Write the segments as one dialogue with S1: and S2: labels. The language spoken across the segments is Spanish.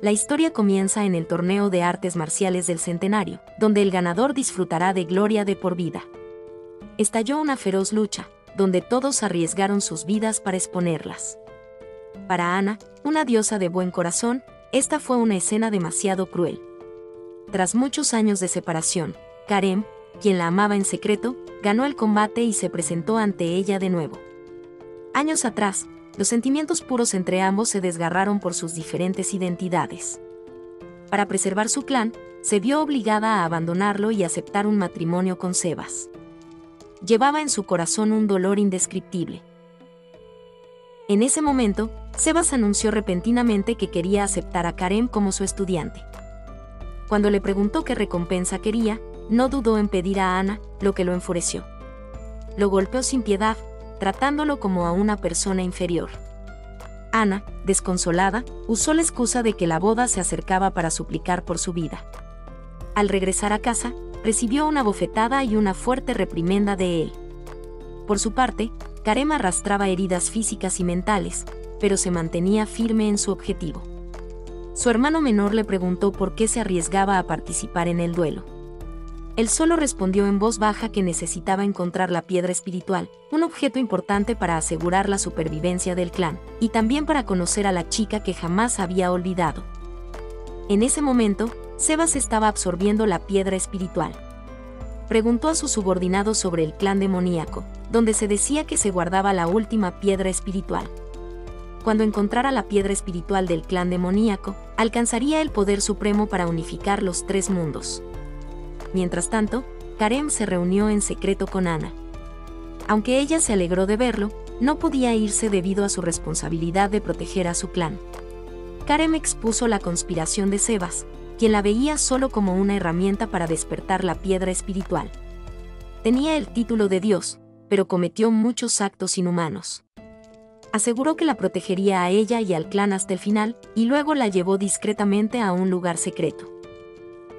S1: La historia comienza en el torneo de artes marciales del centenario, donde el ganador disfrutará de gloria de por vida. Estalló una feroz lucha, donde todos arriesgaron sus vidas para exponerlas. Para Ana, una diosa de buen corazón, esta fue una escena demasiado cruel. Tras muchos años de separación, Karem, quien la amaba en secreto, ganó el combate y se presentó ante ella de nuevo. Años atrás, los sentimientos puros entre ambos se desgarraron por sus diferentes identidades. Para preservar su clan, se vio obligada a abandonarlo y aceptar un matrimonio con Sebas. Llevaba en su corazón un dolor indescriptible. En ese momento, Sebas anunció repentinamente que quería aceptar a Karem como su estudiante. Cuando le preguntó qué recompensa quería, no dudó en pedir a Ana, lo que lo enfureció. Lo golpeó sin piedad, tratándolo como a una persona inferior. Ana, desconsolada, usó la excusa de que la boda se acercaba para suplicar por su vida. Al regresar a casa, recibió una bofetada y una fuerte reprimenda de él. Por su parte, Karem arrastraba heridas físicas y mentales, pero se mantenía firme en su objetivo. Su hermano menor le preguntó por qué se arriesgaba a participar en el duelo. Él solo respondió en voz baja que necesitaba encontrar la piedra espiritual, un objeto importante para asegurar la supervivencia del clan, y también para conocer a la chica que jamás había olvidado. En ese momento, Sebas estaba absorbiendo la piedra espiritual. Preguntó a sus subordinados sobre el clan demoníaco, donde se decía que se guardaba la última piedra espiritual. Cuando encontrara la piedra espiritual del clan demoníaco, alcanzaría el poder supremo para unificar los tres mundos. Mientras tanto, Karem se reunió en secreto con Ana. Aunque ella se alegró de verlo, no podía irse debido a su responsabilidad de proteger a su clan. Karem expuso la conspiración de Sebas, quien la veía solo como una herramienta para despertar la piedra espiritual. Tenía el título de Dios, pero cometió muchos actos inhumanos. Aseguró que la protegería a ella y al clan hasta el final, y luego la llevó discretamente a un lugar secreto.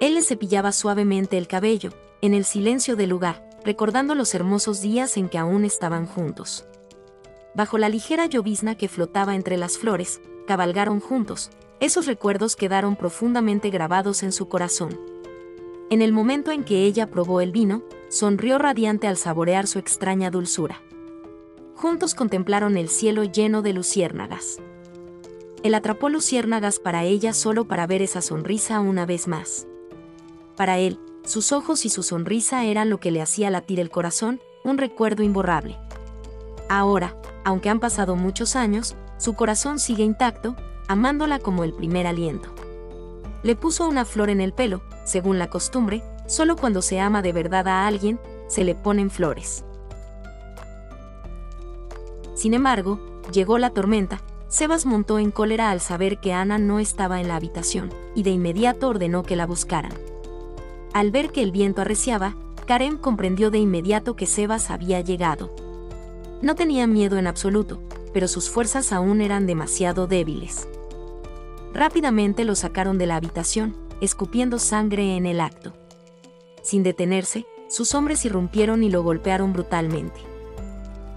S1: Él le cepillaba suavemente el cabello, en el silencio del lugar, recordando los hermosos días en que aún estaban juntos. Bajo la ligera llovizna que flotaba entre las flores, cabalgaron juntos. Esos recuerdos quedaron profundamente grabados en su corazón. En el momento en que ella probó el vino, sonrió radiante al saborear su extraña dulzura. Juntos contemplaron el cielo lleno de luciérnagas. Él atrapó luciérnagas para ella solo para ver esa sonrisa una vez más. Para él, sus ojos y su sonrisa eran lo que le hacía latir el corazón, un recuerdo imborrable. Ahora, aunque han pasado muchos años, su corazón sigue intacto, amándola como el primer aliento. Le puso una flor en el pelo, según la costumbre, solo cuando se ama de verdad a alguien, se le ponen flores. Sin embargo, llegó la tormenta. Sebas montó en cólera al saber que Ana no estaba en la habitación, y de inmediato ordenó que la buscaran. Al ver que el viento arreciaba, Karem comprendió de inmediato que Sebas había llegado. No tenía miedo en absoluto, pero sus fuerzas aún eran demasiado débiles. Rápidamente lo sacaron de la habitación, escupiendo sangre en el acto. Sin detenerse, sus hombres irrumpieron y lo golpearon brutalmente.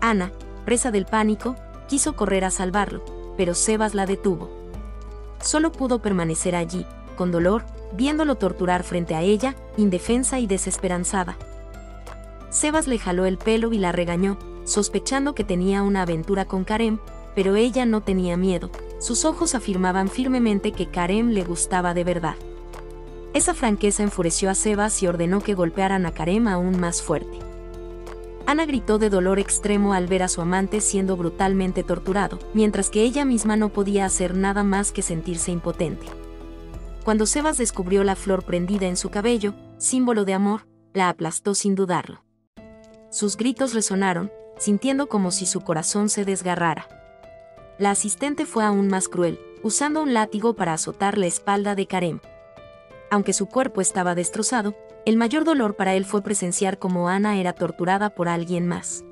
S1: Ana, presa del pánico, quiso correr a salvarlo, pero Sebas la detuvo. Solo pudo permanecer allí, con dolor, viéndolo torturar frente a ella, indefensa y desesperanzada. Sebas le jaló el pelo y la regañó, sospechando que tenía una aventura con Karem, pero ella no tenía miedo. Sus ojos afirmaban firmemente que Karem le gustaba de verdad. Esa franqueza enfureció a Sebas y ordenó que golpearan a Karem aún más fuerte. Ana gritó de dolor extremo al ver a su amante siendo brutalmente torturado, mientras que ella misma no podía hacer nada más que sentirse impotente. Cuando Sebas descubrió la flor prendida en su cabello, símbolo de amor, la aplastó sin dudarlo. Sus gritos resonaron, sintiendo como si su corazón se desgarrara. La asistente fue aún más cruel, usando un látigo para azotar la espalda de Karem. Aunque su cuerpo estaba destrozado, el mayor dolor para él fue presenciar cómo Ana era torturada por alguien más.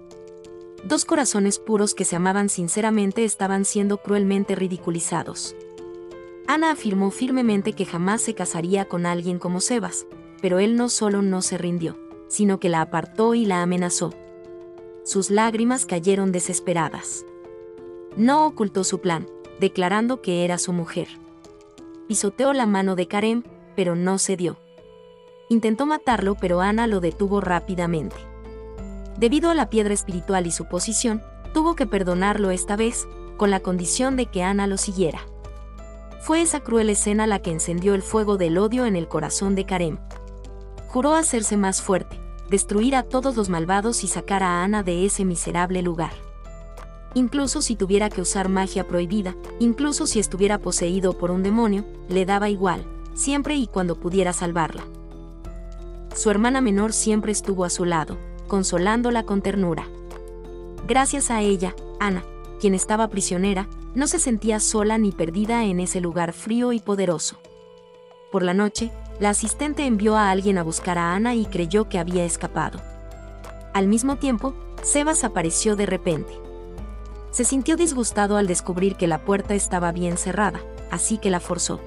S1: Dos corazones puros que se amaban sinceramente estaban siendo cruelmente ridiculizados. Ana afirmó firmemente que jamás se casaría con alguien como Sebas, pero él no solo no se rindió, sino que la apartó y la amenazó. Sus lágrimas cayeron desesperadas. No ocultó su plan, declarando que era su mujer. pisoteó la mano de Karem, pero no cedió. Intentó matarlo, pero Ana lo detuvo rápidamente. Debido a la piedra espiritual y su posición, tuvo que perdonarlo esta vez, con la condición de que Ana lo siguiera. Fue esa cruel escena la que encendió el fuego del odio en el corazón de Karem. Juró hacerse más fuerte, destruir a todos los malvados y sacar a Ana de ese miserable lugar. Incluso si tuviera que usar magia prohibida, incluso si estuviera poseído por un demonio, le daba igual, siempre y cuando pudiera salvarla. Su hermana menor siempre estuvo a su lado, consolándola con ternura. Gracias a ella, Ana, quien estaba prisionera, no se sentía sola ni perdida en ese lugar frío y poderoso. Por la noche, la asistente envió a alguien a buscar a Ana y creyó que había escapado. Al mismo tiempo, Sebas apareció de repente. Se sintió disgustado al descubrir que la puerta estaba bien cerrada, así que la forzó.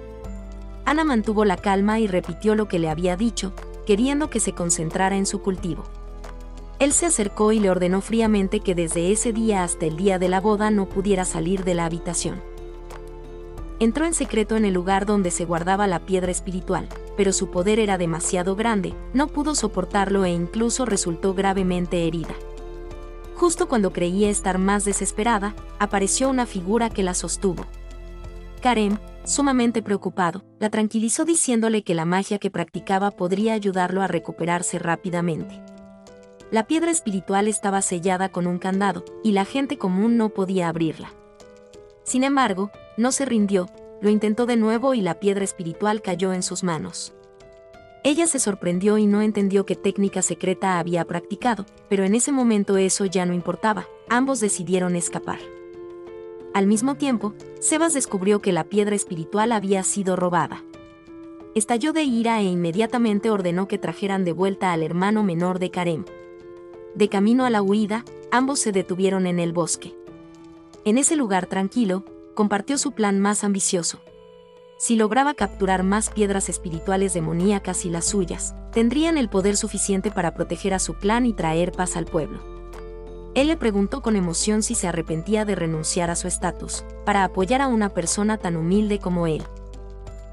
S1: Ana mantuvo la calma y repitió lo que le había dicho, queriendo que se concentrara en su cultivo. Él se acercó y le ordenó fríamente que desde ese día hasta el día de la boda no pudiera salir de la habitación. Entró en secreto en el lugar donde se guardaba la piedra espiritual, pero su poder era demasiado grande, no pudo soportarlo e incluso resultó gravemente herida. Justo cuando creía estar más desesperada, apareció una figura que la sostuvo. Karem, sumamente preocupado, la tranquilizó diciéndole que la magia que practicaba podría ayudarlo a recuperarse rápidamente. La piedra espiritual estaba sellada con un candado, y la gente común no podía abrirla. Sin embargo, no se rindió, lo intentó de nuevo y la piedra espiritual cayó en sus manos. Ella se sorprendió y no entendió qué técnica secreta había practicado, pero en ese momento eso ya no importaba, ambos decidieron escapar. Al mismo tiempo, Sebas descubrió que la piedra espiritual había sido robada. Estalló de ira e inmediatamente ordenó que trajeran de vuelta al hermano menor de Karem. De camino a la huida, ambos se detuvieron en el bosque. En ese lugar tranquilo, compartió su plan más ambicioso. Si lograba capturar más piedras espirituales demoníacas y las suyas, tendrían el poder suficiente para proteger a su clan y traer paz al pueblo. Él le preguntó con emoción si se arrepentía de renunciar a su estatus, para apoyar a una persona tan humilde como él.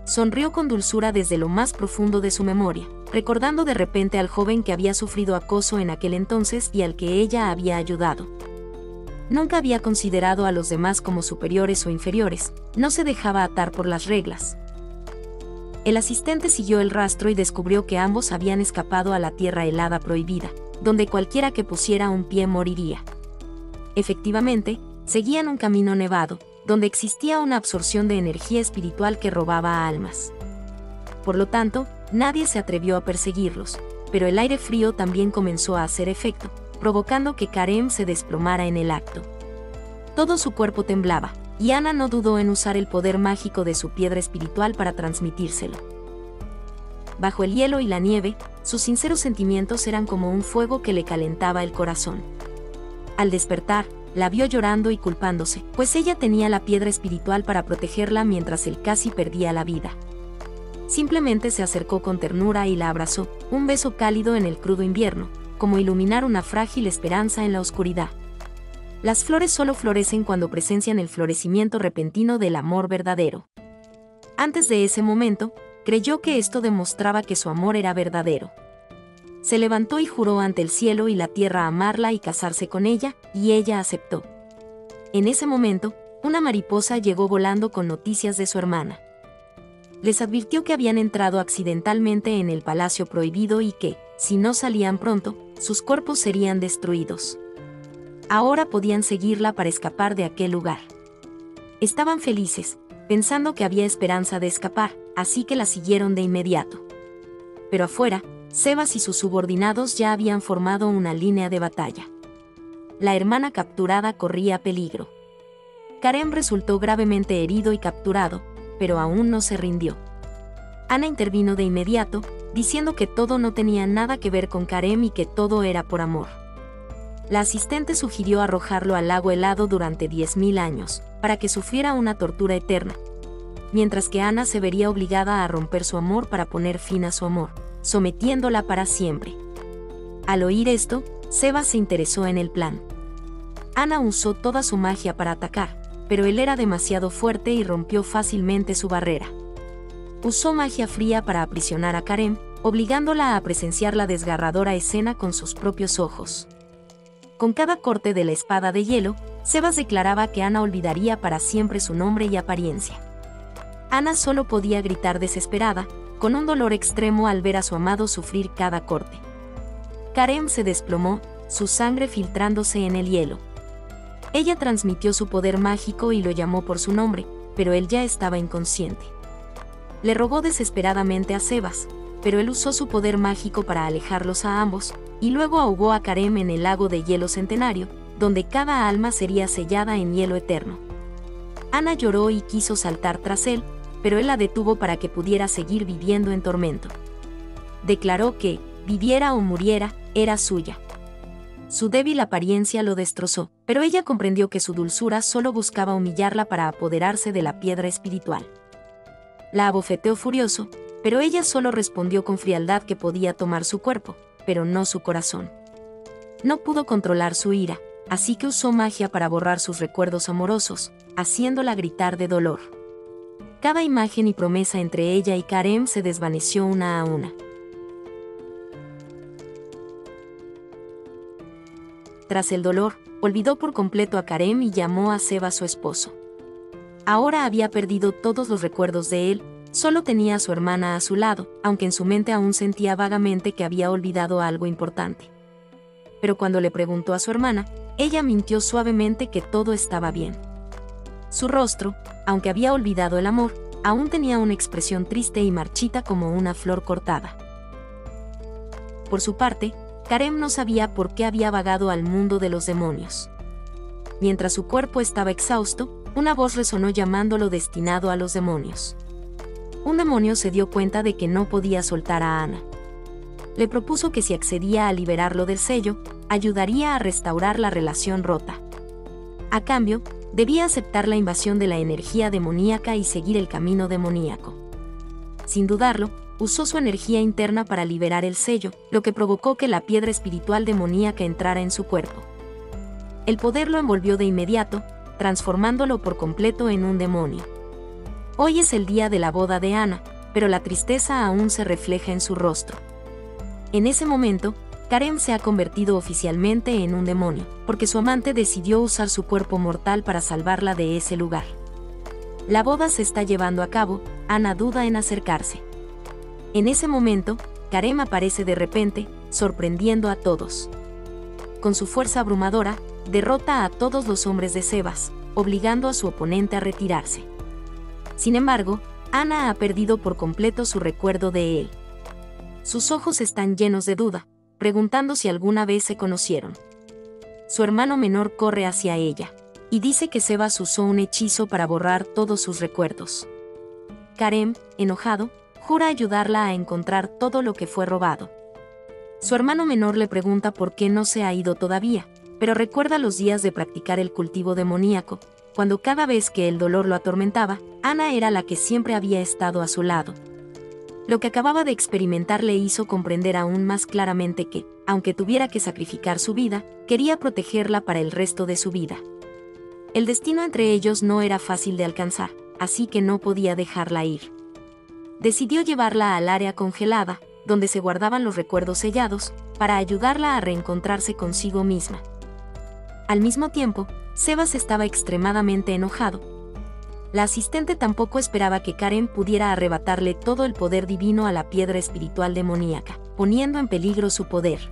S1: Sonrió con dulzura desde lo más profundo de su memoria, recordando de repente al joven que había sufrido acoso en aquel entonces y al que ella había ayudado. Nunca había considerado a los demás como superiores o inferiores, no se dejaba atar por las reglas. El asistente siguió el rastro y descubrió que ambos habían escapado a la tierra helada prohibida, donde cualquiera que pusiera un pie moriría. Efectivamente, seguían un camino nevado, donde existía una absorción de energía espiritual que robaba almas. Por lo tanto, nadie se atrevió a perseguirlos, pero el aire frío también comenzó a hacer efecto, provocando que Karem se desplomara en el acto. Todo su cuerpo temblaba, y Ana no dudó en usar el poder mágico de su piedra espiritual para transmitírselo. Bajo el hielo y la nieve, sus sinceros sentimientos eran como un fuego que le calentaba el corazón. Al despertar, la vio llorando y culpándose, pues ella tenía la piedra espiritual para protegerla mientras él casi perdía la vida. Simplemente se acercó con ternura y la abrazó, un beso cálido en el crudo invierno, como iluminar una frágil esperanza en la oscuridad. Las flores solo florecen cuando presencian el florecimiento repentino del amor verdadero. Antes de ese momento, creyó que esto demostraba que su amor era verdadero. Se levantó y juró ante el cielo y la tierra amarla y casarse con ella, y ella aceptó. En ese momento, una mariposa llegó volando con noticias de su hermana. Les advirtió que habían entrado accidentalmente en el palacio prohibido y que, si no salían pronto, sus cuerpos serían destruidos. Ahora podían seguirla para escapar de aquel lugar. Estaban felices, pensando que había esperanza de escapar, así que la siguieron de inmediato. Pero afuera, Sebas y sus subordinados ya habían formado una línea de batalla. La hermana capturada corría peligro. Karem resultó gravemente herido y capturado, pero aún no se rindió. Ana intervino de inmediato, diciendo que todo no tenía nada que ver con Karem y que todo era por amor. La asistente sugirió arrojarlo al lago helado durante 10.000 años, para que sufriera una tortura eterna, mientras que Ana se vería obligada a romper su amor para poner fin a su amor, sometiéndola para siempre. Al oír esto, Sebas se interesó en el plan. Ana usó toda su magia para atacar, pero él era demasiado fuerte y rompió fácilmente su barrera. usó magia fría para aprisionar a Karem, obligándola a presenciar la desgarradora escena con sus propios ojos. Con cada corte de la espada de hielo, Sebas declaraba que Ana olvidaría para siempre su nombre y apariencia. Ana solo podía gritar desesperada, con un dolor extremo al ver a su amado sufrir cada corte. Karem se desplomó, su sangre filtrándose en el hielo. Ella transmitió su poder mágico y lo llamó por su nombre, pero él ya estaba inconsciente. Le rogó desesperadamente a Sebas, pero él usó su poder mágico para alejarlos a ambos, y luego ahogó a Karem en el lago de hielo centenario, donde cada alma sería sellada en hielo eterno. Ana lloró y quiso saltar tras él, pero él la detuvo para que pudiera seguir viviendo en tormento. Declaró que, viviera o muriera, era suya. Su débil apariencia lo destrozó, pero ella comprendió que su dulzura solo buscaba humillarla para apoderarse de la piedra espiritual. La abofeteó furioso, pero ella solo respondió con frialdad que podía tomar su cuerpo, pero no su corazón. No pudo controlar su ira, así que usó magia para borrar sus recuerdos amorosos, haciéndola gritar de dolor. Cada imagen y promesa entre ella y Karem se desvaneció una a una. Tras el dolor, olvidó por completo a Karem y llamó a Sebas su esposo. Ahora había perdido todos los recuerdos de él, solo tenía a su hermana a su lado, aunque en su mente aún sentía vagamente que había olvidado algo importante. Pero cuando le preguntó a su hermana, ella mintió suavemente que todo estaba bien. Su rostro, aunque había olvidado el amor, aún tenía una expresión triste y marchita como una flor cortada. Por su parte, Karem no sabía por qué había vagado al mundo de los demonios. Mientras su cuerpo estaba exhausto, una voz resonó llamándolo destinado a los demonios. Un demonio se dio cuenta de que no podía soltar a Ana. Le propuso que si accedía a liberarlo del sello, ayudaría a restaurar la relación rota. A cambio, debía aceptar la invasión de la energía demoníaca y seguir el camino demoníaco. Sin dudarlo, usó su energía interna para liberar el sello, lo que provocó que la piedra espiritual demoníaca entrara en su cuerpo. El poder lo envolvió de inmediato, transformándolo por completo en un demonio. Hoy es el día de la boda de Ana, pero la tristeza aún se refleja en su rostro. En ese momento, Karem se ha convertido oficialmente en un demonio, porque su amante decidió usar su cuerpo mortal para salvarla de ese lugar. La boda se está llevando a cabo, Ana duda en acercarse. En ese momento, Karem aparece de repente, sorprendiendo a todos. Con su fuerza abrumadora, derrota a todos los hombres de Sebas, obligando a su oponente a retirarse. Sin embargo, Ana ha perdido por completo su recuerdo de él. Sus ojos están llenos de duda, preguntando si alguna vez se conocieron. Su hermano menor corre hacia ella, y dice que Sebas usó un hechizo para borrar todos sus recuerdos. Karem, enojado, jura ayudarla a encontrar todo lo que fue robado. Su hermano menor le pregunta por qué no se ha ido todavía, pero recuerda los días de practicar el cultivo demoníaco, cuando cada vez que el dolor lo atormentaba, Ana era la que siempre había estado a su lado. Lo que acababa de experimentar le hizo comprender aún más claramente que, aunque tuviera que sacrificar su vida, quería protegerla para el resto de su vida. El destino entre ellos no era fácil de alcanzar, así que no podía dejarla ir. Decidió llevarla al área congelada, donde se guardaban los recuerdos sellados, para ayudarla a reencontrarse consigo misma. Al mismo tiempo, Sebas estaba extremadamente enojado. La asistente tampoco esperaba que Karem pudiera arrebatarle todo el poder divino a la piedra espiritual demoníaca, poniendo en peligro su poder.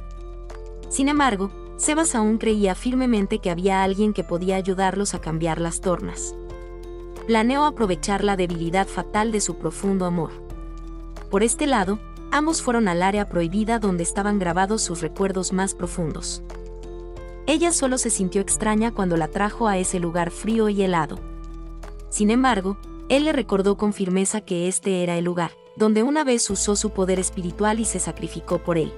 S1: Sin embargo, Sebas aún creía firmemente que había alguien que podía ayudarlos a cambiar las tornas. Planeó aprovechar la debilidad fatal de su profundo amor. Por este lado, ambos fueron al área prohibida donde estaban grabados sus recuerdos más profundos. Ella solo se sintió extraña cuando la trajo a ese lugar frío y helado. Sin embargo, él le recordó con firmeza que este era el lugar, donde una vez usó su poder espiritual y se sacrificó por él.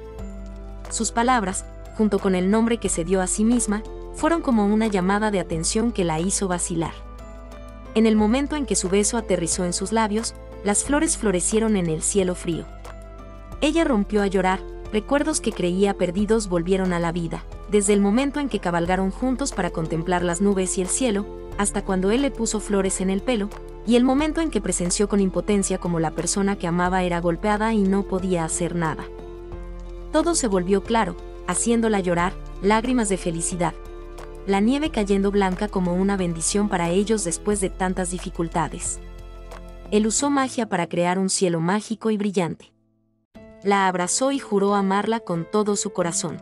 S1: Sus palabras, junto con el nombre que se dio a sí misma, fueron como una llamada de atención que la hizo vacilar. En el momento en que su beso aterrizó en sus labios, las flores florecieron en el cielo frío. Ella rompió a llorar, recuerdos que creía perdidos volvieron a la vida, desde el momento en que cabalgaron juntos para contemplar las nubes y el cielo, hasta cuando él le puso flores en el pelo, y el momento en que presenció con impotencia cómo la persona que amaba era golpeada y no podía hacer nada. Todo se volvió claro, haciéndola llorar, lágrimas de felicidad. La nieve cayendo blanca como una bendición para ellos después de tantas dificultades. Él usó magia para crear un cielo mágico y brillante. La abrazó y juró amarla con todo su corazón.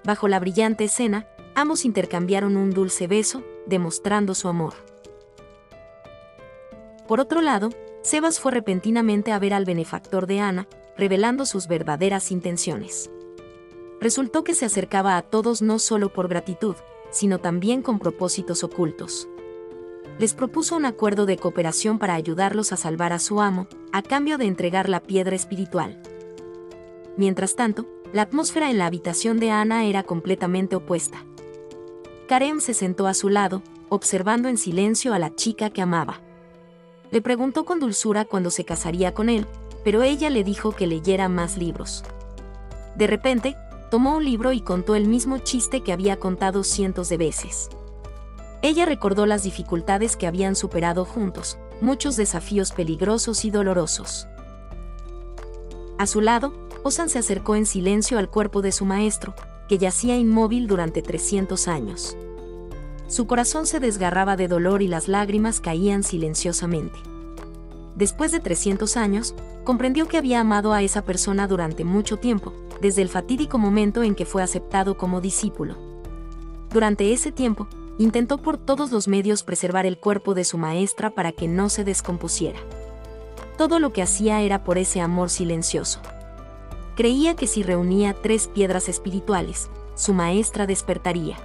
S1: Bajo la brillante escena, ambos intercambiaron un dulce beso, demostrando su amor. Por otro lado, Sebas fue repentinamente a ver al benefactor de Ana, revelando sus verdaderas intenciones. Resultó que se acercaba a todos no solo por gratitud, sino también con propósitos ocultos. Les propuso un acuerdo de cooperación para ayudarlos a salvar a su amo, a cambio de entregar la piedra espiritual. Mientras tanto, la atmósfera en la habitación de Ana era completamente opuesta. Karen se sentó a su lado, observando en silencio a la chica que amaba. Le preguntó con dulzura cuándo se casaría con él, pero ella le dijo que leyera más libros. De repente, tomó un libro y contó el mismo chiste que había contado cientos de veces. Ella recordó las dificultades que habían superado juntos, muchos desafíos peligrosos y dolorosos. A su lado, Ozan se acercó en silencio al cuerpo de su maestro, que yacía inmóvil durante 300 años. Su corazón se desgarraba de dolor y las lágrimas caían silenciosamente. Después de 300 años, comprendió que había amado a esa persona durante mucho tiempo, desde el fatídico momento en que fue aceptado como discípulo. Durante ese tiempo, intentó por todos los medios preservar el cuerpo de su maestra para que no se descompusiera. Todo lo que hacía era por ese amor silencioso. Creía que si reunía 3 piedras espirituales, su maestra despertaría.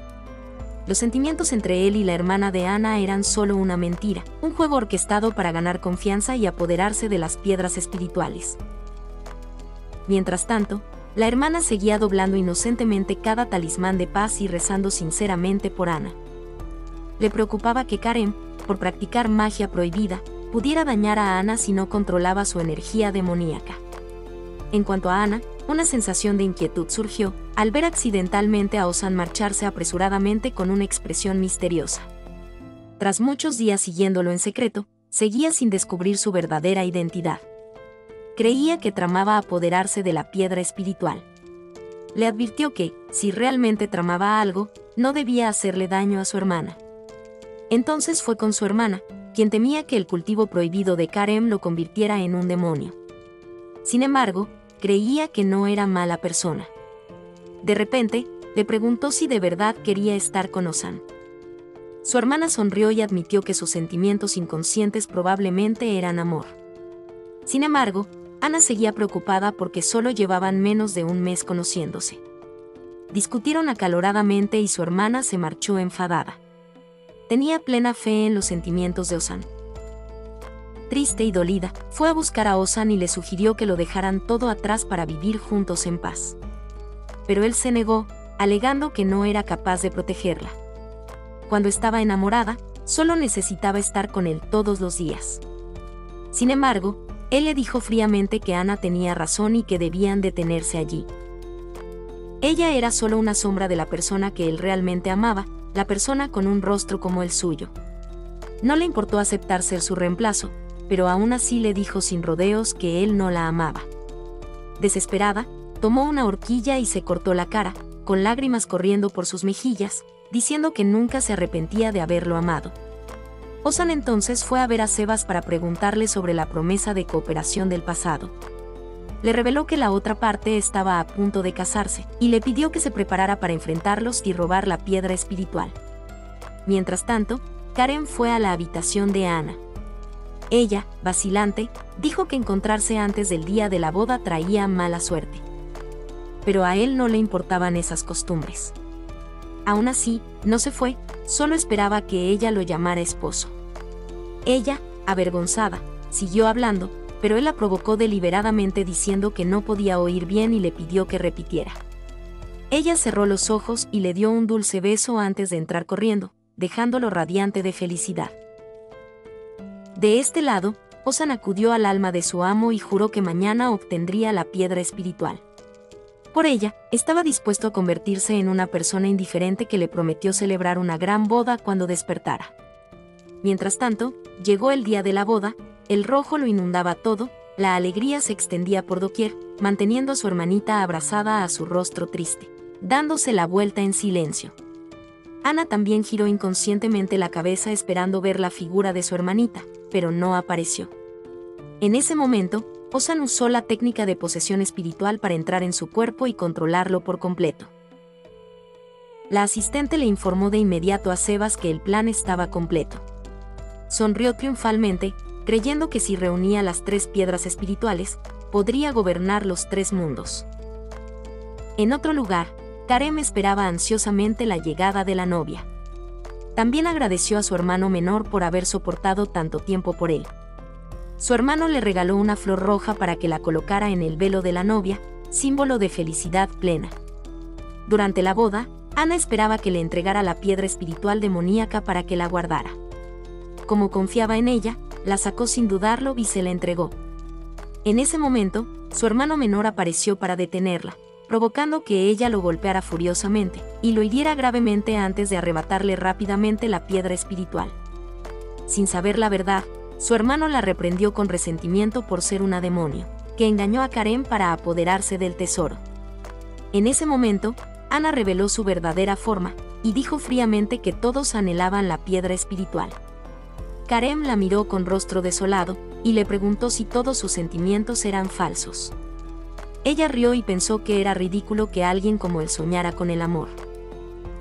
S1: Los sentimientos entre él y la hermana de Ana eran solo una mentira, un juego orquestado para ganar confianza y apoderarse de las piedras espirituales. Mientras tanto, la hermana seguía doblando inocentemente cada talismán de paz y rezando sinceramente por Ana. Le preocupaba que Karen, por practicar magia prohibida, pudiera dañar a Ana si no controlaba su energía demoníaca. En cuanto a Ana, una sensación de inquietud surgió al ver accidentalmente a Ozan marcharse apresuradamente con una expresión misteriosa. Tras muchos días siguiéndolo en secreto, seguía sin descubrir su verdadera identidad. Creía que tramaba apoderarse de la piedra espiritual. Le advirtió que, si realmente tramaba algo, no debía hacerle daño a su hermana. Entonces fue con su hermana, quien temía que el cultivo prohibido de Karen lo convirtiera en un demonio. Sin embargo, creía que no era mala persona. De repente, le preguntó si de verdad quería estar con Ozan. Su hermana sonrió y admitió que sus sentimientos inconscientes probablemente eran amor. Sin embargo, Ana seguía preocupada porque solo llevaban menos de un mes conociéndose. Discutieron acaloradamente y su hermana se marchó enfadada. Tenía plena fe en los sentimientos de Ozan. Triste y dolida, fue a buscar a Ozan y le sugirió que lo dejaran todo atrás para vivir juntos en paz. Pero él se negó, alegando que no era capaz de protegerla. Cuando estaba enamorada, solo necesitaba estar con él todos los días. Sin embargo, él le dijo fríamente que Ana tenía razón y que debían detenerse allí. Ella era solo una sombra de la persona que él realmente amaba, la persona con un rostro como el suyo. No le importó aceptar ser su reemplazo, pero aún así le dijo sin rodeos que él no la amaba. Desesperada, tomó una horquilla y se cortó la cara, con lágrimas corriendo por sus mejillas, diciendo que nunca se arrepentía de haberlo amado. Ozan entonces fue a ver a Sebas para preguntarle sobre la promesa de cooperación del pasado. Le reveló que la otra parte estaba a punto de casarse, y le pidió que se preparara para enfrentarlos y robar la piedra espiritual. Mientras tanto, Karen fue a la habitación de Ana. Ella, vacilante, dijo que encontrarse antes del día de la boda traía mala suerte. Pero a él no le importaban esas costumbres. Aún así, no se fue, solo esperaba que ella lo llamara esposo. Ella, avergonzada, siguió hablando, pero él la provocó deliberadamente diciendo que no podía oír bien y le pidió que repitiera. Ella cerró los ojos y le dio un dulce beso antes de entrar corriendo, dejándolo radiante de felicidad. De este lado, Ozan acudió al alma de su amo y juró que mañana obtendría la piedra espiritual. Por ella, estaba dispuesto a convertirse en una persona indiferente que le prometió celebrar una gran boda cuando despertara. Mientras tanto, llegó el día de la boda, el rojo lo inundaba todo, la alegría se extendía por doquier, manteniendo a su hermanita abrazada a su rostro triste, dándose la vuelta en silencio. Ana también giró inconscientemente la cabeza esperando ver la figura de su hermanita, pero no apareció. En ese momento, Ozan usó la técnica de posesión espiritual para entrar en su cuerpo y controlarlo por completo. La asistente le informó de inmediato a Sebas que el plan estaba completo. Sonrió triunfalmente, creyendo que si reunía las 3 piedras espirituales, podría gobernar los 3 mundos. En otro lugar, Karem esperaba ansiosamente la llegada de la novia. También agradeció a su hermano menor por haber soportado tanto tiempo por él. Su hermano le regaló una flor roja para que la colocara en el velo de la novia, símbolo de felicidad plena. Durante la boda, Ana esperaba que le entregara la piedra espiritual demoníaca para que la guardara. Como confiaba en ella, la sacó sin dudarlo y se la entregó. En ese momento, su hermano menor apareció para detenerla, provocando que ella lo golpeara furiosamente y lo hiriera gravemente antes de arrebatarle rápidamente la piedra espiritual. Sin saber la verdad, su hermano la reprendió con resentimiento por ser una demonio, que engañó a Karem para apoderarse del tesoro. En ese momento, Ana reveló su verdadera forma y dijo fríamente que todos anhelaban la piedra espiritual. Karem la miró con rostro desolado y le preguntó si todos sus sentimientos eran falsos. Ella rió y pensó que era ridículo que alguien como él soñara con el amor.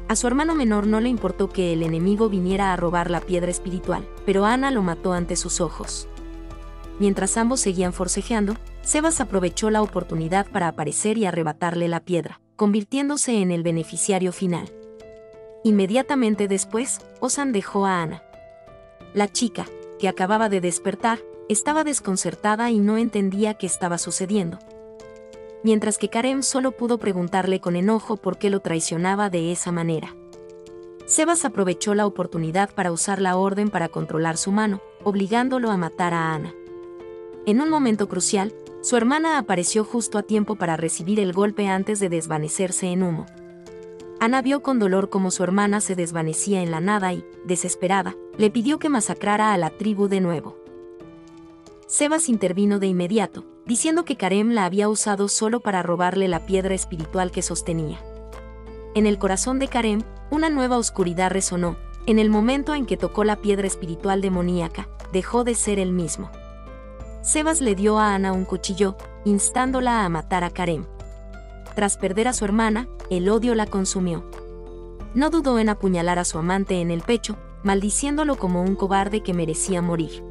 S1: A su hermano menor no le importó que el enemigo viniera a robar la piedra espiritual, pero Ana lo mató ante sus ojos. Mientras ambos seguían forcejeando, Sebas aprovechó la oportunidad para aparecer y arrebatarle la piedra, convirtiéndose en el beneficiario final. Inmediatamente después, Ozan dejó a Ana. La chica, que acababa de despertar, estaba desconcertada y no entendía qué estaba sucediendo. Mientras que Karem solo pudo preguntarle con enojo por qué lo traicionaba de esa manera. Sebas aprovechó la oportunidad para usar la orden para controlar su mano, obligándolo a matar a Ana. En un momento crucial, su hermana apareció justo a tiempo para recibir el golpe antes de desvanecerse en humo. Ana vio con dolor cómo su hermana se desvanecía en la nada y, desesperada, le pidió que masacrara a la tribu de nuevo. Sebas intervino de inmediato, diciendo que Karem la había usado solo para robarle la piedra espiritual que sostenía. En el corazón de Karem, una nueva oscuridad resonó. En el momento en que tocó la piedra espiritual demoníaca, dejó de ser el mismo. Sebas le dio a Ana un cuchillo, instándola a matar a Karem. Tras perder a su hermana, el odio la consumió. No dudó en apuñalar a su amante en el pecho, maldiciéndolo como un cobarde que merecía morir.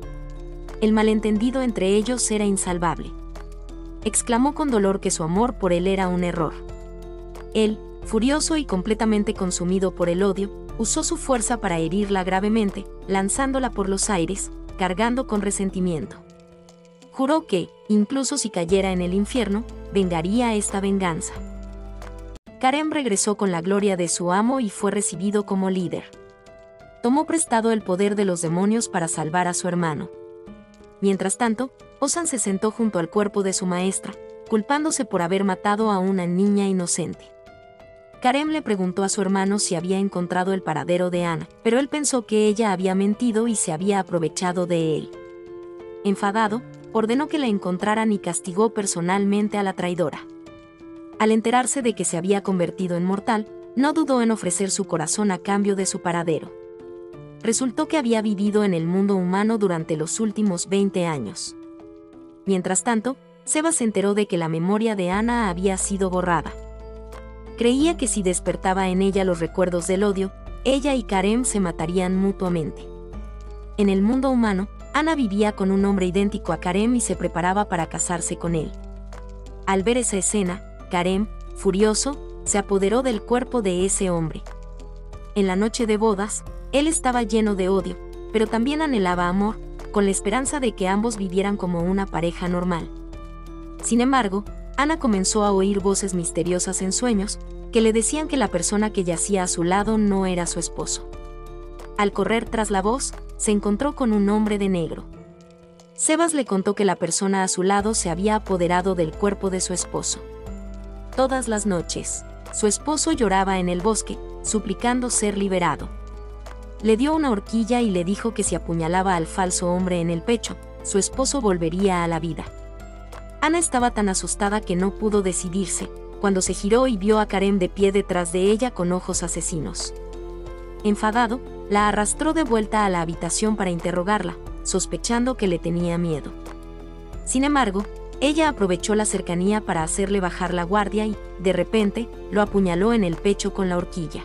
S1: El malentendido entre ellos era insalvable. Exclamó con dolor que su amor por él era un error. Él, furioso y completamente consumido por el odio, usó su fuerza para herirla gravemente, lanzándola por los aires, cargando con resentimiento. Juró que, incluso si cayera en el infierno, vengaría esta venganza. Karem regresó con la gloria de su amo y fue recibido como líder. Tomó prestado el poder de los demonios para salvar a su hermano. Mientras tanto, Ozan se sentó junto al cuerpo de su maestra, culpándose por haber matado a una niña inocente. Karem le preguntó a su hermano si había encontrado el paradero de Ana, pero él pensó que ella había mentido y se había aprovechado de él. Enfadado, ordenó que la encontraran y castigó personalmente a la traidora. Al enterarse de que se había convertido en mortal, no dudó en ofrecer su corazón a cambio de su paradero. Resultó que había vivido en el mundo humano durante los últimos 20 años. Mientras tanto, Sebas se enteró de que la memoria de Ana había sido borrada. Creía que si despertaba en ella los recuerdos del odio, ella y Karem se matarían mutuamente. En el mundo humano, Ana vivía con un hombre idéntico a Karem y se preparaba para casarse con él. Al ver esa escena, Karem, furioso, se apoderó del cuerpo de ese hombre. En la noche de bodas, él estaba lleno de odio, pero también anhelaba amor, con la esperanza de que ambos vivieran como una pareja normal. Sin embargo, Ana comenzó a oír voces misteriosas en sueños, que le decían que la persona que yacía a su lado no era su esposo. Al correr tras la voz, se encontró con un hombre de negro. Sebas le contó que la persona a su lado se había apoderado del cuerpo de su esposo. Todas las noches, su esposo lloraba en el bosque, suplicando ser liberado. Le dio una horquilla y le dijo que si apuñalaba al falso hombre en el pecho, su esposo volvería a la vida. Ana estaba tan asustada que no pudo decidirse, cuando se giró y vio a Karem de pie detrás de ella con ojos asesinos. Enfadado, la arrastró de vuelta a la habitación para interrogarla, sospechando que le tenía miedo. Sin embargo, ella aprovechó la cercanía para hacerle bajar la guardia y, de repente, lo apuñaló en el pecho con la horquilla.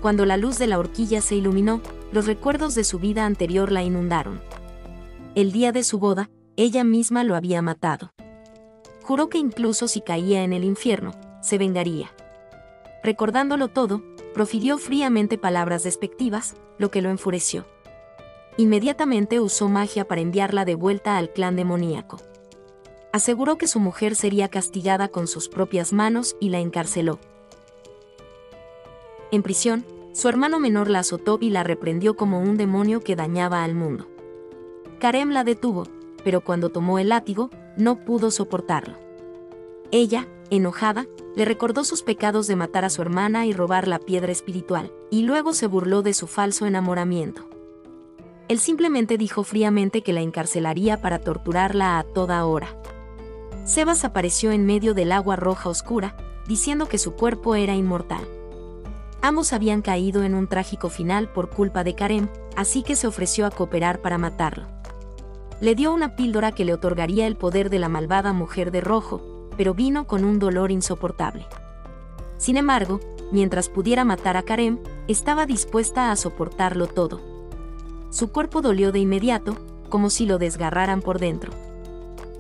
S1: Cuando la luz de la horquilla se iluminó, los recuerdos de su vida anterior la inundaron. El día de su boda, ella misma lo había matado. Juró que incluso si caía en el infierno, se vengaría. Recordándolo todo, profirió fríamente palabras despectivas, lo que lo enfureció. Inmediatamente usó magia para enviarla de vuelta al clan demoníaco. Aseguró que su mujer sería castigada con sus propias manos y la encarceló. En prisión, su hermano menor la azotó y la reprendió como un demonio que dañaba al mundo. Karem la detuvo, pero cuando tomó el látigo, no pudo soportarlo. Ella, enojada, le recordó sus pecados de matar a su hermana y robar la piedra espiritual, y luego se burló de su falso enamoramiento. Él simplemente dijo fríamente que la encarcelaría para torturarla a toda hora. Sebas apareció en medio del agua roja oscura, diciendo que su cuerpo era inmortal. Ambos habían caído en un trágico final por culpa de Karem, así que se ofreció a cooperar para matarlo. Le dio una píldora que le otorgaría el poder de la malvada mujer de rojo, pero vino con un dolor insoportable. Sin embargo, mientras pudiera matar a Karem, estaba dispuesta a soportarlo todo. Su cuerpo dolió de inmediato, como si lo desgarraran por dentro.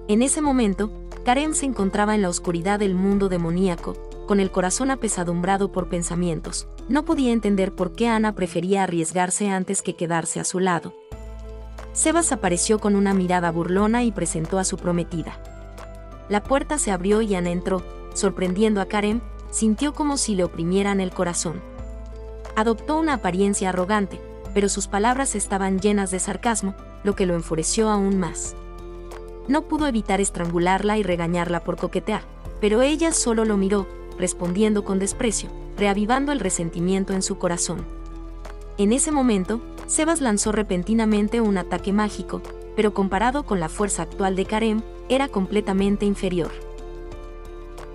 S1: En ese momento, Karem se encontraba en la oscuridad del mundo demoníaco, con el corazón apesadumbrado por pensamientos. No podía entender por qué Ana prefería arriesgarse antes que quedarse a su lado. Sebas apareció con una mirada burlona y presentó a su prometida. La puerta se abrió y Ana entró, sorprendiendo a Karem, sintió como si le oprimieran el corazón. Adoptó una apariencia arrogante, pero sus palabras estaban llenas de sarcasmo, lo que lo enfureció aún más. No pudo evitar estrangularla y regañarla por coquetear, pero ella solo lo miró, respondiendo con desprecio, reavivando el resentimiento en su corazón. En ese momento, Sebas lanzó repentinamente un ataque mágico, pero comparado con la fuerza actual de Karem, era completamente inferior.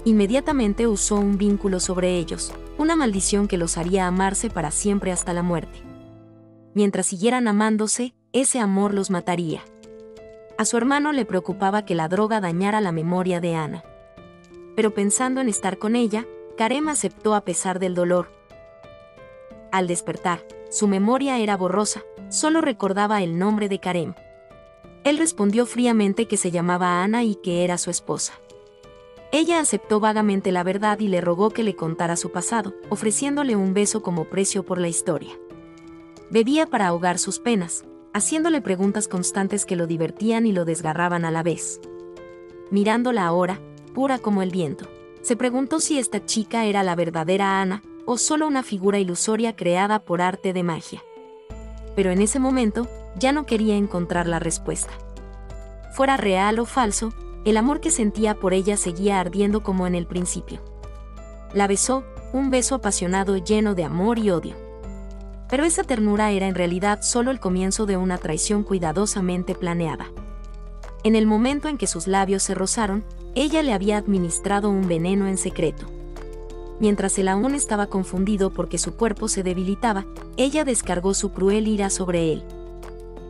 S1: Inmediatamente usó un vínculo sobre ellos, una maldición que los haría amarse para siempre hasta la muerte. Mientras siguieran amándose, ese amor los mataría. A su hermano le preocupaba que la droga dañara la memoria de Ana. Pero pensando en estar con ella, Karem aceptó a pesar del dolor. Al despertar, su memoria era borrosa, solo recordaba el nombre de Karem. Él respondió fríamente que se llamaba Ana y que era su esposa. Ella aceptó vagamente la verdad y le rogó que le contara su pasado, ofreciéndole un beso como precio por la historia. Bebía para ahogar sus penas, haciéndole preguntas constantes que lo divertían y lo desgarraban a la vez. Mirándola ahora, pura como el viento, se preguntó si esta chica era la verdadera Ana, o solo una figura ilusoria creada por arte de magia. Pero en ese momento, ya no quería encontrar la respuesta. Fuera real o falso, el amor que sentía por ella seguía ardiendo como en el principio. La besó, un beso apasionado lleno de amor y odio. Pero esa ternura era en realidad solo el comienzo de una traición cuidadosamente planeada. En el momento en que sus labios se rozaron, ella le había administrado un veneno en secreto. Mientras él aún estaba confundido porque su cuerpo se debilitaba, ella descargó su cruel ira sobre él.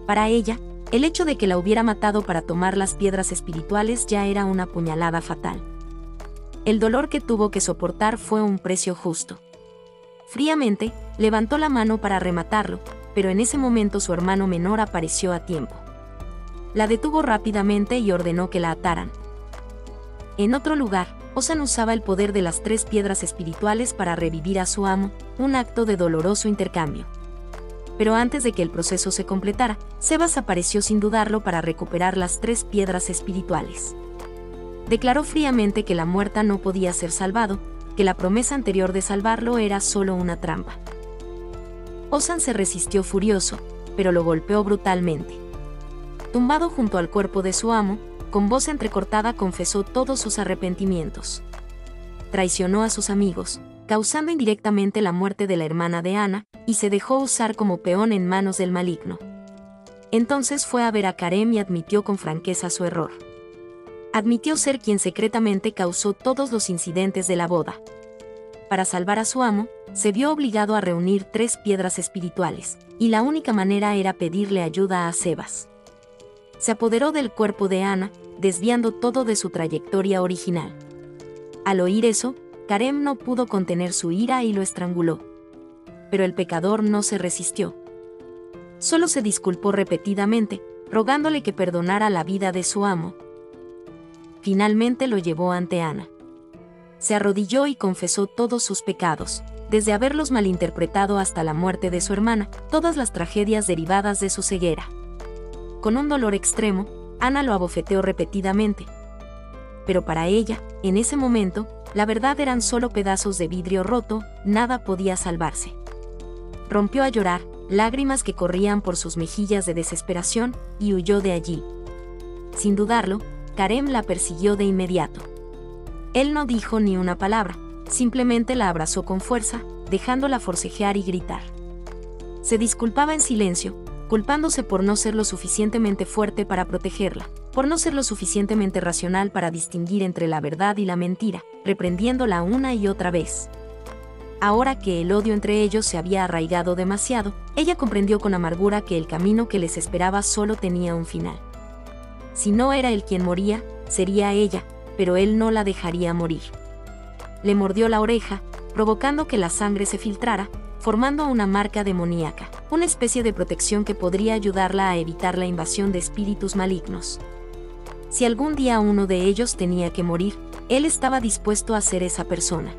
S1: Para ella, el hecho de que la hubiera matado para tomar las piedras espirituales ya era una puñalada fatal. El dolor que tuvo que soportar fue un precio justo. Fríamente, levantó la mano para rematarlo, pero en ese momento su hermano menor apareció a tiempo. La detuvo rápidamente y ordenó que la ataran. En otro lugar, Ozan usaba el poder de las 3 piedras espirituales para revivir a su amo, un acto de doloroso intercambio. Pero antes de que el proceso se completara, Sebas apareció sin dudarlo para recuperar las 3 piedras espirituales. Declaró fríamente que la muerta no podía ser salvado, que la promesa anterior de salvarlo era solo una trampa. Ozan se resistió furioso, pero lo golpeó brutalmente. Tumbado junto al cuerpo de su amo, con voz entrecortada confesó todos sus arrepentimientos. Traicionó a sus amigos, causando indirectamente la muerte de la hermana de Ana, y se dejó usar como peón en manos del maligno. Entonces fue a ver a Karem y admitió con franqueza su error. Admitió ser quien secretamente causó todos los incidentes de la boda. Para salvar a su amo, se vio obligado a reunir 3 piedras espirituales, y la única manera era pedirle ayuda a Sebas. Se apoderó del cuerpo de Ana, desviando todo de su trayectoria original. Al oír eso, Karem no pudo contener su ira y lo estranguló. Pero el pecador no se resistió. Solo se disculpó repetidamente, rogándole que perdonara la vida de su amo. Finalmente lo llevó ante Ana. Se arrodilló y confesó todos sus pecados, desde haberlos malinterpretado hasta la muerte de su hermana, todas las tragedias derivadas de su ceguera. Con un dolor extremo, Ana lo abofeteó repetidamente. Pero para ella, en ese momento, la verdad eran solo pedazos de vidrio roto, nada podía salvarse. Rompió a llorar, lágrimas que corrían por sus mejillas de desesperación, y huyó de allí. Sin dudarlo, Karem la persiguió de inmediato. Él no dijo ni una palabra, simplemente la abrazó con fuerza, dejándola forcejear y gritar. Se disculpaba en silencio, culpándose por no ser lo suficientemente fuerte para protegerla, por no ser lo suficientemente racional para distinguir entre la verdad y la mentira, reprendiéndola una y otra vez. Ahora que el odio entre ellos se había arraigado demasiado, ella comprendió con amargura que el camino que les esperaba solo tenía un final. Si no era él quien moría, sería ella, pero él no la dejaría morir. Le mordió la oreja, provocando que la sangre se filtrara, formando una marca demoníaca, una especie de protección que podría ayudarla a evitar la invasión de espíritus malignos. Si algún día uno de ellos tenía que morir, él estaba dispuesto a ser esa persona.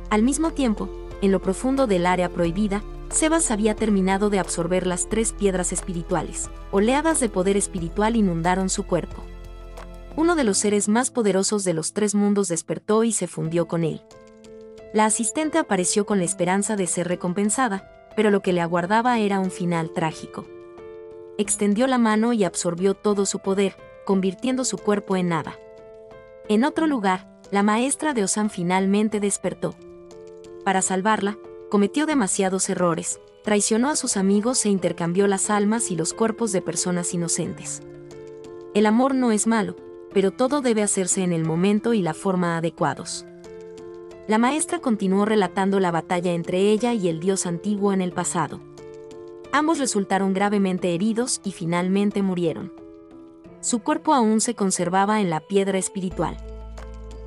S1: Al mismo tiempo, en lo profundo del área prohibida, Sebas había terminado de absorber las 3 piedras espirituales. Oleadas de poder espiritual inundaron su cuerpo. Uno de los seres más poderosos de los 3 mundos despertó y se fundió con él. La asistente apareció con la esperanza de ser recompensada, pero lo que le aguardaba era un final trágico. Extendió la mano y absorbió todo su poder, convirtiendo su cuerpo en nada. En otro lugar, la maestra de Osan finalmente despertó. Para salvarla, cometió demasiados errores, traicionó a sus amigos e intercambió las almas y los cuerpos de personas inocentes. El amor no es malo, pero todo debe hacerse en el momento y la forma adecuados. La maestra continuó relatando la batalla entre ella y el dios antiguo en el pasado. Ambos resultaron gravemente heridos y finalmente murieron. Su cuerpo aún se conservaba en la piedra espiritual.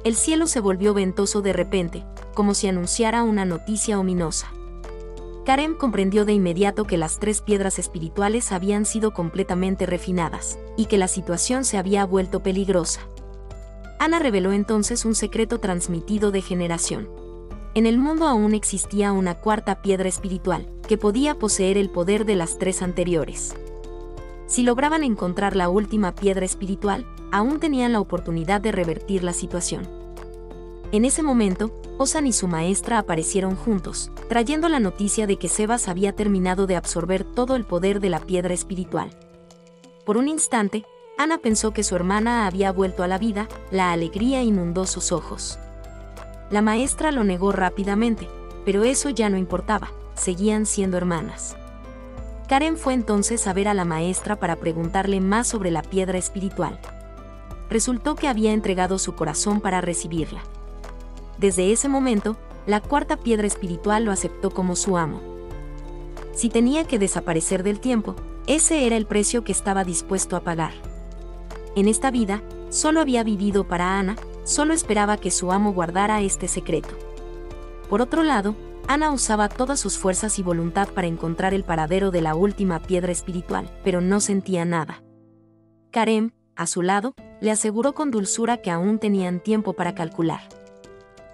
S1: El cielo se volvió ventoso de repente, como si anunciara una noticia ominosa. Karem comprendió de inmediato que las 3 piedras espirituales habían sido completamente refinadas, y que la situación se había vuelto peligrosa. Ana reveló entonces un secreto transmitido de generación. En el mundo aún existía una 4ª piedra espiritual, que podía poseer el poder de las 3 anteriores. Si lograban encontrar la última piedra espiritual, aún tenían la oportunidad de revertir la situación. En ese momento, Osan y su maestra aparecieron juntos, trayendo la noticia de que Sebas había terminado de absorber todo el poder de la piedra espiritual. Por un instante, Ana pensó que su hermana había vuelto a la vida, la alegría inundó sus ojos. La maestra lo negó rápidamente, pero eso ya no importaba, seguían siendo hermanas. Karem fue entonces a ver a la maestra para preguntarle más sobre la piedra espiritual. Resultó que había entregado su corazón para recibirla. Desde ese momento, la 4ª piedra espiritual lo aceptó como su amo. Si tenía que desaparecer del tiempo, ese era el precio que estaba dispuesto a pagar. En esta vida, solo había vivido para Ana, solo esperaba que su amo guardara este secreto. Por otro lado, Ana usaba todas sus fuerzas y voluntad para encontrar el paradero de la última piedra espiritual, pero no sentía nada. Karem, a su lado, le aseguró con dulzura que aún tenían tiempo para calcular.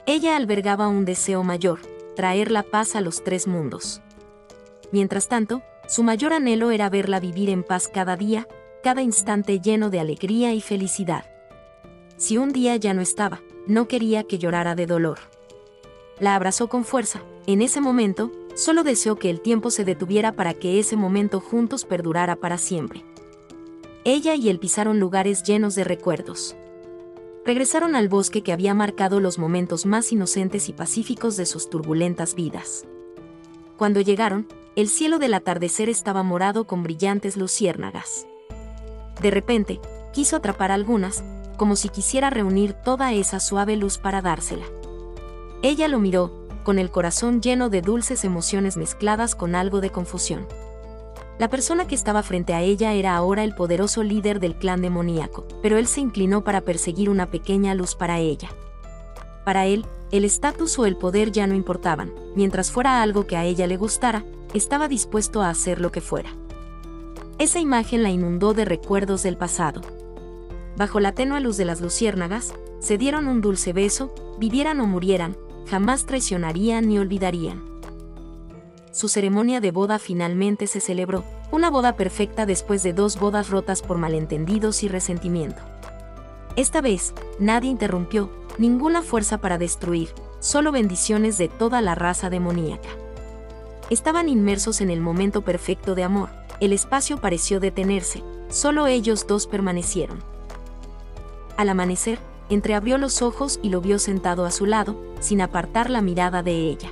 S1: Ella albergaba un deseo mayor, traer la paz a los 3 mundos. Mientras tanto, su mayor anhelo era verla vivir en paz cada día, cada instante lleno de alegría y felicidad. Si un día ya no estaba, no quería que llorara de dolor. La abrazó con fuerza. En ese momento, solo deseó que el tiempo se detuviera para que ese momento juntos perdurara para siempre. Ella y él pisaron lugares llenos de recuerdos. Regresaron al bosque que había marcado los momentos más inocentes y pacíficos de sus turbulentas vidas. Cuando llegaron, el cielo del atardecer estaba morado con brillantes luciérnagas. De repente, quiso atrapar algunas, como si quisiera reunir toda esa suave luz para dársela. Ella lo miró, con el corazón lleno de dulces emociones mezcladas con algo de confusión. La persona que estaba frente a ella era ahora el poderoso líder del clan demoníaco, pero él se inclinó para perseguir una pequeña luz para ella. Para él, el estatus o el poder ya no importaban, mientras fuera algo que a ella le gustara, estaba dispuesto a hacer lo que fuera. Esa imagen la inundó de recuerdos del pasado. Bajo la tenue luz de las luciérnagas, se dieron un dulce beso, vivieran o murieran, jamás traicionarían ni olvidarían. Su ceremonia de boda finalmente se celebró, una boda perfecta después de 2 bodas rotas por malentendidos y resentimiento. Esta vez, nadie interrumpió, ninguna fuerza para destruir, solo bendiciones de toda la raza demoníaca. Estaban inmersos en el momento perfecto de amor, el espacio pareció detenerse, solo ellos dos permanecieron. Al amanecer, entreabrió los ojos y lo vio sentado a su lado, sin apartar la mirada de ella.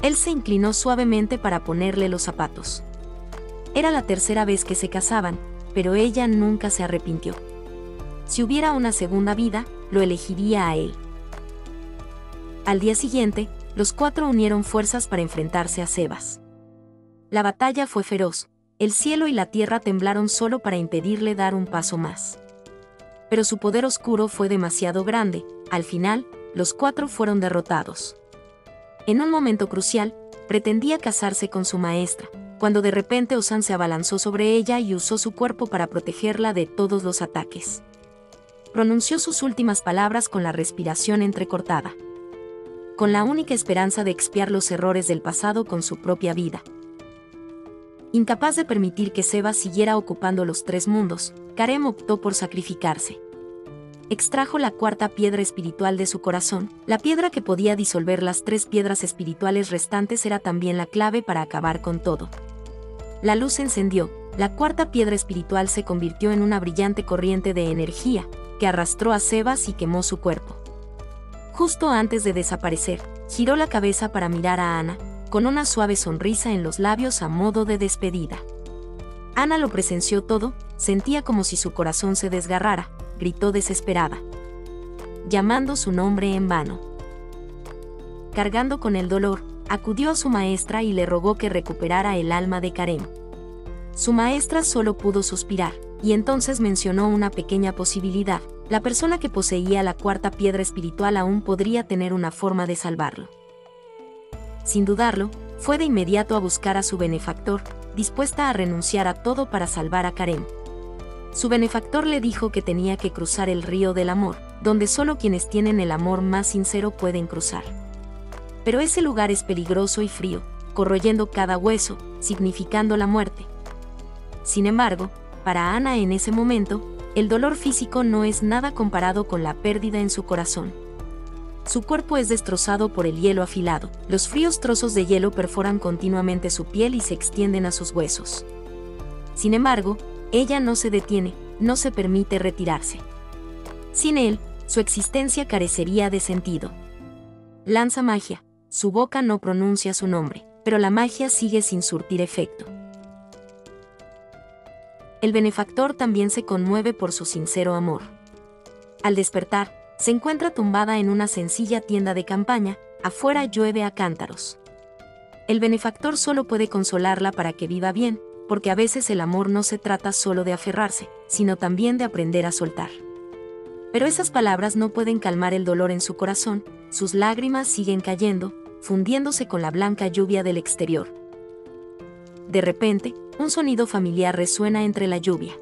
S1: Él se inclinó suavemente para ponerle los zapatos. Era la tercera vez que se casaban, pero ella nunca se arrepintió. Si hubiera una segunda vida, lo elegiría a él. Al día siguiente, los 4 unieron fuerzas para enfrentarse a Sebas. La batalla fue feroz, el cielo y la tierra temblaron solo para impedirle dar un paso más. Pero su poder oscuro fue demasiado grande, al final, los 4 fueron derrotados. En un momento crucial, pretendía casarse con su maestra, cuando de repente Ozan se abalanzó sobre ella y usó su cuerpo para protegerla de todos los ataques. Pronunció sus últimas palabras con la respiración entrecortada, con la única esperanza de expiar los errores del pasado con su propia vida. Incapaz de permitir que Sebas siguiera ocupando los 3 mundos, Karem optó por sacrificarse. Extrajo la 4ª piedra espiritual de su corazón. La piedra que podía disolver las 3 piedras espirituales restantes era también la clave para acabar con todo. La luz se encendió, la 4ª piedra espiritual se convirtió en una brillante corriente de energía, que arrastró a Sebas y quemó su cuerpo. Justo antes de desaparecer, giró la cabeza para mirar a Ana, con una suave sonrisa en los labios a modo de despedida. Ana lo presenció todo, sentía como si su corazón se desgarrara, gritó desesperada, llamando su nombre en vano. Cargando con el dolor, acudió a su maestra y le rogó que recuperara el alma de Karem. Su maestra solo pudo suspirar, y entonces mencionó una pequeña posibilidad: la persona que poseía la 4ª piedra espiritual aún podría tener una forma de salvarlo. Sin dudarlo, fue de inmediato a buscar a su benefactor, dispuesta a renunciar a todo para salvar a Karem. Su benefactor le dijo que tenía que cruzar el río del amor, donde solo quienes tienen el amor más sincero pueden cruzar. Pero ese lugar es peligroso y frío, corroyendo cada hueso, significando la muerte. Sin embargo, para Ana en ese momento, el dolor físico no es nada comparado con la pérdida en su corazón. Su cuerpo es destrozado por el hielo afilado, los fríos trozos de hielo perforan continuamente su piel y se extienden a sus huesos. Sin embargo, ella no se detiene, no se permite retirarse. Sin él, su existencia carecería de sentido. Lanza magia, su boca no pronuncia su nombre, pero la magia sigue sin surtir efecto. El benefactor también se conmueve por su sincero amor. Al despertar, se encuentra tumbada en una sencilla tienda de campaña, afuera llueve a cántaros. El benefactor solo puede consolarla para que viva bien, porque a veces el amor no se trata solo de aferrarse, sino también de aprender a soltar. Pero esas palabras no pueden calmar el dolor en su corazón, sus lágrimas siguen cayendo, fundiéndose con la blanca lluvia del exterior. De repente, un sonido familiar resuena entre la lluvia.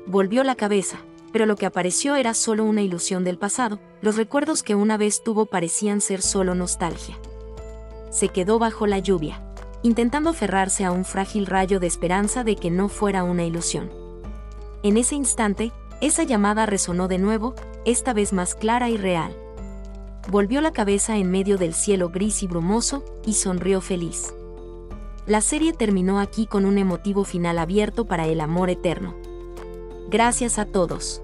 S1: Volvió la cabeza, pero lo que apareció era solo una ilusión del pasado, los recuerdos que una vez tuvo parecían ser solo nostalgia. Se quedó bajo la lluvia, intentando aferrarse a un frágil rayo de esperanza de que no fuera una ilusión. En ese instante, esa llamada resonó de nuevo, esta vez más clara y real. Volvió la cabeza en medio del cielo gris y brumoso, y sonrió feliz. La serie terminó aquí con un emotivo final abierto para el amor eterno. Gracias a todos.